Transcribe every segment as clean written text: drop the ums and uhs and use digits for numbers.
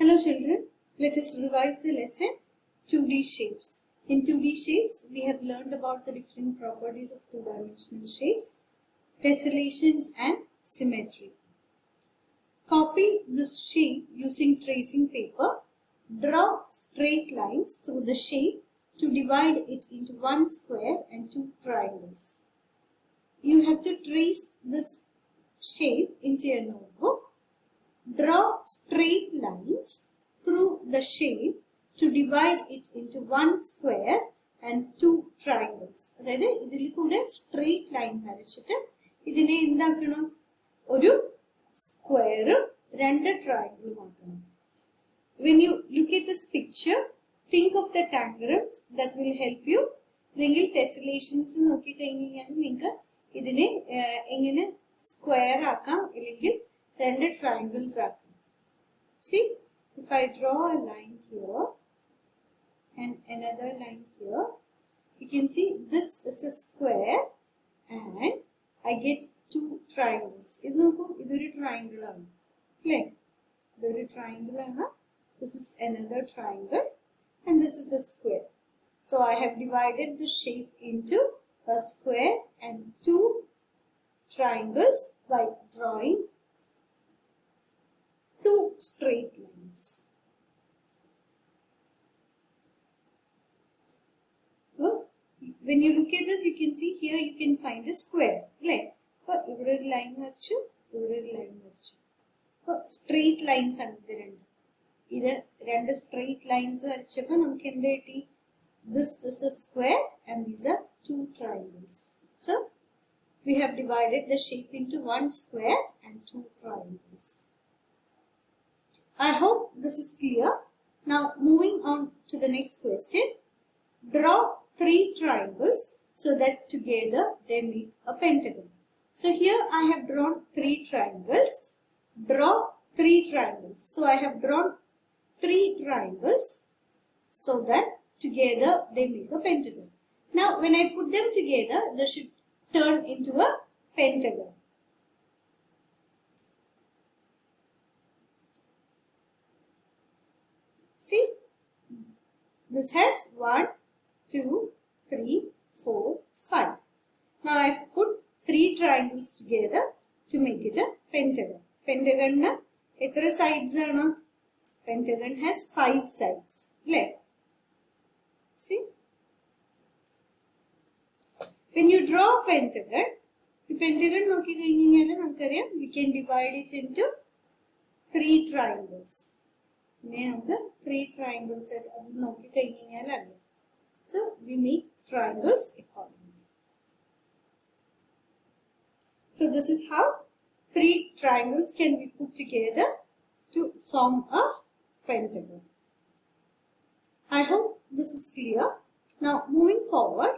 Hello children, let us revise the lesson 2D shapes. In 2D shapes, we have learned about the different properties of two-dimensional shapes, tessellations and symmetry. Copy this shape using tracing paper. Draw straight lines through the shape to divide it into one square and two triangles. You have to trace this shape into your notebook. Draw straight lines through the shape to divide it into one square and two triangles. അതായത് ഇതിൽ കൂടെ straight line വരച്ചിട്ട് ഇതിനെ എന്താക്കണം? ഒരു സ്ക്വയറും രണ്ട് ട്രയാങ്കിളും ആക്കണം. When you look at this picture, think of the diagrams that will help you. അല്ലെങ്കിൽ tessellations നോക്കി കഴിഞ്ഞാൽ നിങ്ങൾക്ക് ഇതിനെ എങ്ങനെ സ്ക്വയർ ആക്കാം അല്ലെങ്കിൽ രണ്ട് triangles ആക്കാം. See, if I draw a line here and another line here, you can see this is a square and I get two triangles. ഇത് നോക്കൂ, ഇതൊരു triangle ആണ് അല്ലേ? ഇതൊരു triangle ആണ്. This is another triangle and this is a square. So I have divided the shape into a square and two triangles by drawing two straight lines. Well, when you look at this, you can see here you can find a square. Like, ഇവിടെ ഒരു line വരച്ചു, ഇവിടെ ഒരു line വരച്ചു. Straight lines ആണ് ഇത് രണ്ട്. ഇത് രണ്ട് സ്ട്രെയിറ്റ് ലൈൻസ് വരച്ചപ്പോൾ നമുക്ക് എന്ത് കിട്ടി? This is a square and these are two triangles. So we have divided the shape into one square and two triangles. I hope this is clear. Now moving on to the next question. Draw three triangles so that together they make a pentagon. So here I have drawn three triangles. Draw three triangles. So I have drawn three triangles so that together they make a pentagon. Now when I put them together, they should turn into a pentagon. See, this has 1, 2, 3, 4, 5. Now I have put three triangles together to make it a pentagon. Pentagon na etra sides aanu? Pentagon has 5 sides. See, when you draw a pentagon, the pentagon nokki kayinjal namukkariyam we can divide it into three triangles. Three triangles at so we make triangles accordingly. So this is how three triangles can be put together to form a pentagon. I hope this is clear. Now moving forward,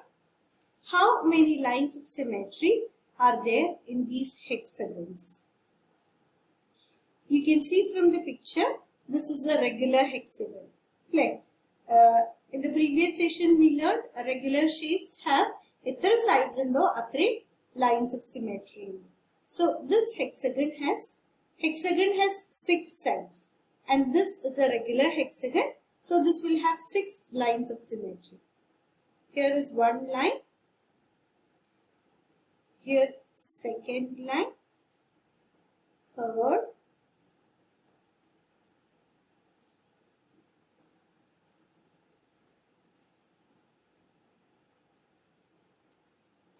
how many lines of symmetry are there in these hexagons? You can see from the picture, this is a regular hexagon. In the previous session we learned regular shapes have etra sides and lines of symmetry. So this hexagon has 6 sides and this is a regular hexagon. So this will have 6 lines of symmetry. Here is one line. Here second line. Third.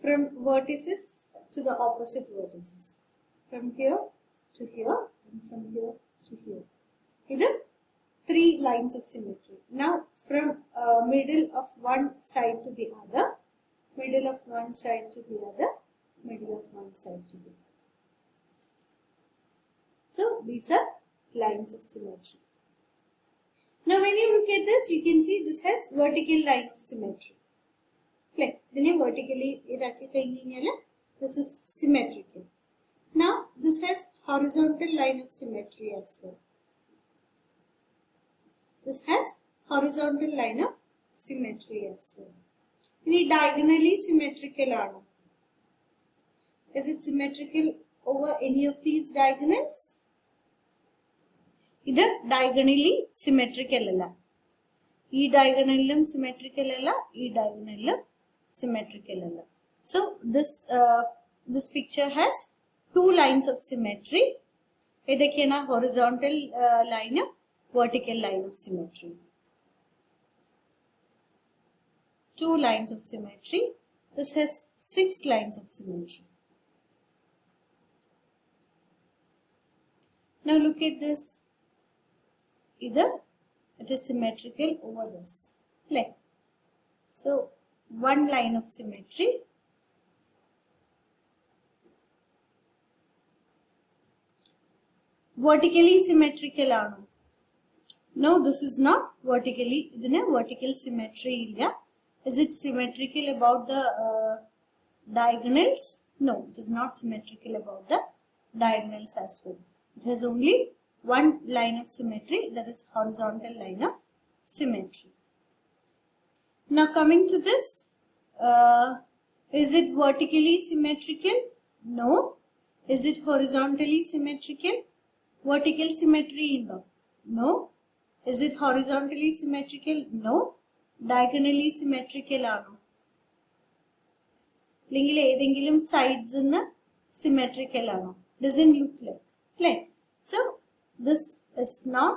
From vertices to the opposite vertices. From here to here and from here to here. These are 3 lines of symmetry. Now from middle of one side to the other, middle of one side to the other, middle of one side to the other. So these are lines of symmetry. Now when you look at this, you can see this has vertical line of symmetry. Vertically, this is symmetrical. Now this has horizontal line of symmetry as well. This has horizontal line of symmetry as well. Diagonally symmetrical. Is it symmetrical over any of these diagonals? ഇത് diagonally symmetrical അല്ല. ഈ diagonalലും symmetrical അല്ല, ഈ diagonalലും symmetrical അല്ല. So this picture has two lines of symmetry. ഏതൊക്കെയാണ്? horizontal line, vertical line of symmetry. Two lines of symmetry. This has 6 lines of symmetry. Now look at this. Either it is symmetrical over this. Like so, one line of symmetry. Vertically symmetrical ആണ്. No, this is not vertically. ഇതിന് vertical symmetry ഇല്ല. Is it symmetrical about the diagonals? No, it is not symmetrical about the diagonals as well. It has only one line of symmetry, that is horizontal line of symmetry. Now coming to this, is it vertically symmetrical? No. Is it horizontally symmetrical? Vertical symmetry undo? No. Is it horizontally symmetrical? No. Diagonally symmetrical ആണോ? അല്ലെങ്കിൽ ഏതെങ്കിലും sides നിന്ന് symmetrical ആണോ? Doesn't look like. So this is not,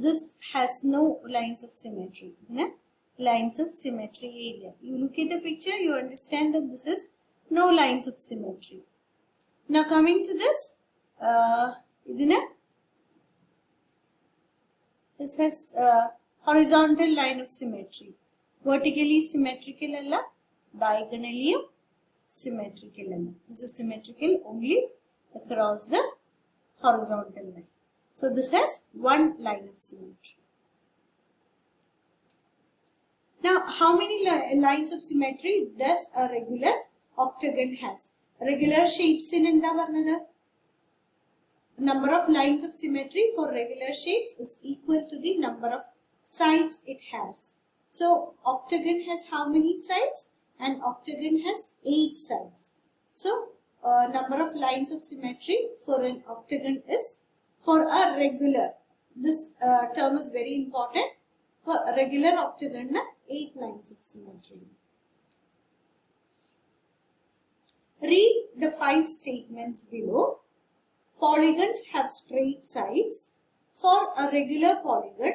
this has no lines of symmetry. Lines of symmetry area. You look at the picture, you understand that this is no lines of symmetry. Now coming to this, this has horizontal line of symmetry. Vertically symmetrical alla, diagonally symmetrical alla. This is symmetrical only across the horizontal line. So this has one line of symmetry. Now how many lines of symmetry does a regular octagon has? Regular shapes in endha parnathu? Number of lines of symmetry for regular shapes is equal to the number of sides it has. So octagon has how many sides? An octagon has 8 sides. So number of lines of symmetry for an octagon is, for a regular, this term is very important. For a regular octagon, 8 lines of symmetry. Read the 5 statements below. Polygons have straight sides. For a regular polygon,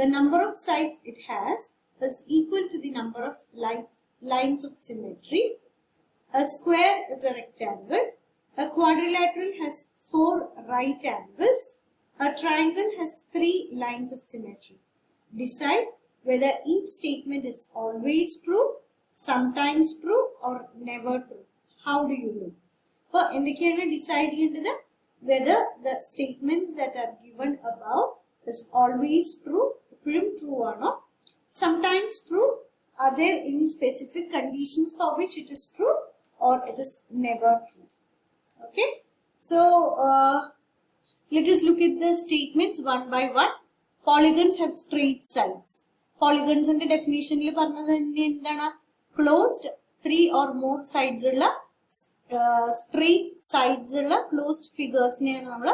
the number of sides it has is equal to the number of lines of symmetry. A square is a rectangle. A quadrilateral has 4 right angles. A triangle has 3 lines of symmetry. Decide whether each statement is always true, sometimes true, or never true. How do you know? So, endokayana decide cheyundhathu? Whether the statements that are given above is always true, true or not, sometimes true, are there any specific conditions for which it is true, or it is never true. Okay, so let us look at the statements one by one. Polygons have straight sides. Polygons in the definition il parnathu endana? Closed 3 or more sides ulla straight sides ulla closed figures neയാണ് നമ്മൾ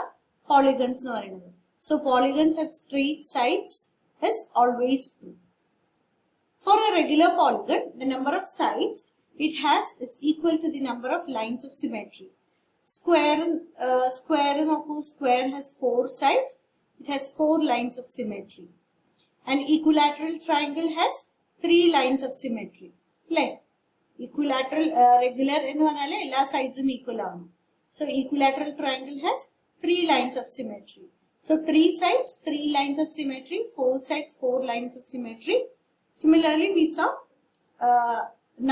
polygons എന്ന് പറയുന്നത്. So polygons have straight sides is always true. For a regular polygon, the number of sides it has is equal to the number of lines of symmetry. Square has 4 sides. It has 4 lines of symmetry. An equilateral triangle has 3 lines of symmetry. Like equilateral regular ennu parnale ella sides equal aanu. So equilateral triangle has 3 lines of symmetry. So 3 sides, 3 lines of symmetry, 4 sides, 4 lines of symmetry. Similarly, we saw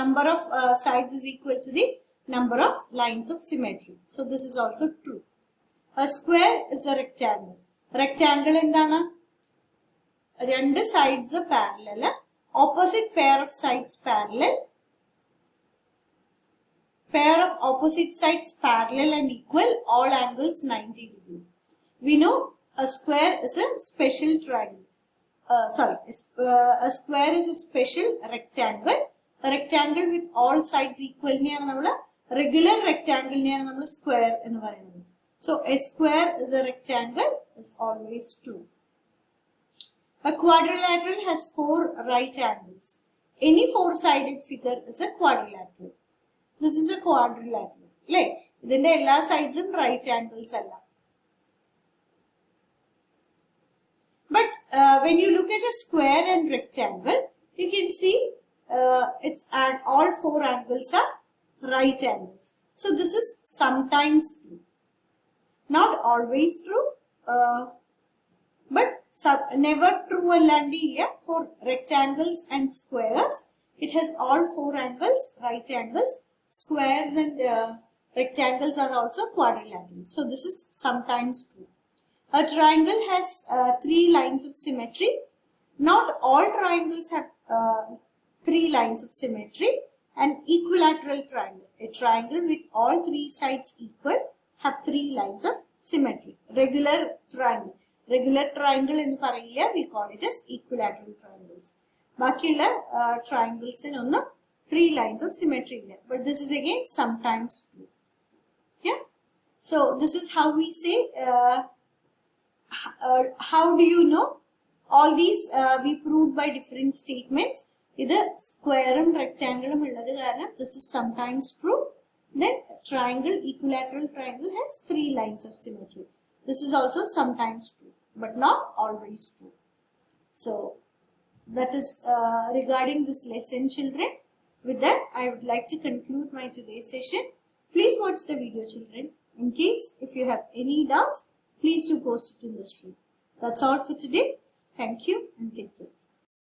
number of sides is equal to the number of lines of symmetry. So this is also true. A square is a rectangle. Rectangle endana? Two sides are parallel. Opposite pair of sides parallel. Pair of opposite sides parallel and equal, all angles 90 degrees. We know a square is a special triangle. A square is a special rectangle. A rectangle with all sides equal regular rectangle square. So a square is a rectangle is always true. A quadrilateral has 4 right angles. Any 4-sided figure is a quadrilateral. This is a quadrilateral. Like, ഇതിന്റെ എല്ലാ സൈഡ്സും right angles അല്ല. But when you look at a square and rectangle, you can see it's at all 4 angles are right angles. So this is sometimes true. Not always true, but never true allandiya. For rectangles and squares, it has all 4 angles, right angles. Squares and rectangles are also quadrilaterals. So this is sometimes true. A triangle has 3 lines of symmetry. Not all triangles have 3 lines of symmetry. An equilateral triangle, a triangle with all 3 sides equal, have 3 lines of symmetry. Regular triangle in parayilla, we call it as equilateral triangles. Bakiyulla triangles in 3 lines of symmetry. But this is again sometimes true. Yeah. So this is how we say. How do you know? All these we proved by different statements. Either square and rectangle, this is sometimes true. Then triangle, equilateral triangle has 3 lines of symmetry. This is also sometimes true, but not always true. So that is regarding this lesson, children. With that, I would like to conclude my today's session. Please watch the video, children. In case if you have any doubts, please do post it in the stream. That's all for today. Thank you and take care.